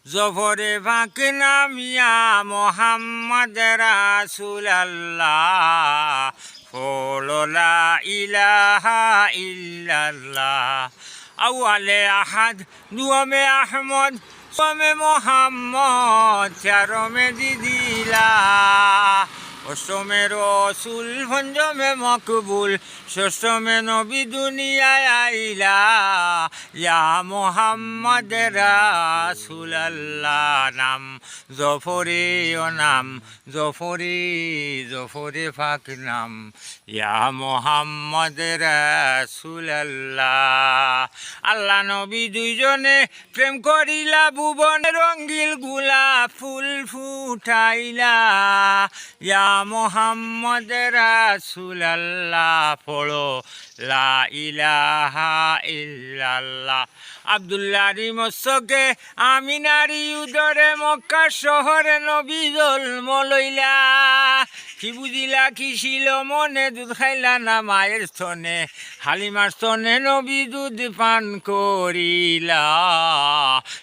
জফরে পাক নাম ইয়া মোহাম্মদ রাসূলুল্লাহ পড়ো লা ইলাহা ইল্লাল্লাহ আউয়ালে আহাদ দুয়ামে আহমদ সোমে মোহাম্মদ চারমে দিদিলা অষ্টমে রসুল পঞ্চমে মকবুল ষষ্ঠমে নবী দুনিয়ায় আইলা ইয়া মোহাম্মদ রাসূলুল্লাহ নাম জফরে ও নাম জফরে জফরে পাক নাম ইয়া মোহাম্মদ রাসূলুল্লাহ আল্লাহ নবী দুইজনে প্রেম করিলা ভুবনে রঙ্গিল গোলাপ ফুল ফুটাইলা ইয়া মোহাম্মদ রাসূলুল্লাহ পড়ো লা ইলাহা ইল্লাল্লাহ আব্দুল্লাহর মস্তকে আমিনারি উদরে মক্কা শহরে নবী জন্ম লইলা কি বুঝিলা কি ছিল মনে দুধ খাইলা না মায়ের স্তনে হালিমার স্তনে নবী দুধ পান করিলা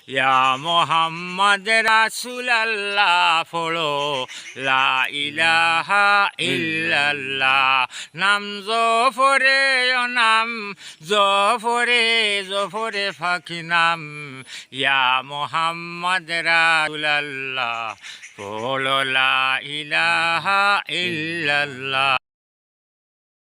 ইয়া মোহাম্মদ রাসূলুল্লাহ পড়ো লা ইলাহা ইল্লাল্লাহ নাম জফরে ও নাম জফরে জফরে ফাঁকি নাম ইয়া মোহাম্মদ রাসূলুল্লাহ পড়ো লা ইলাহা ইল্লাল্লাহ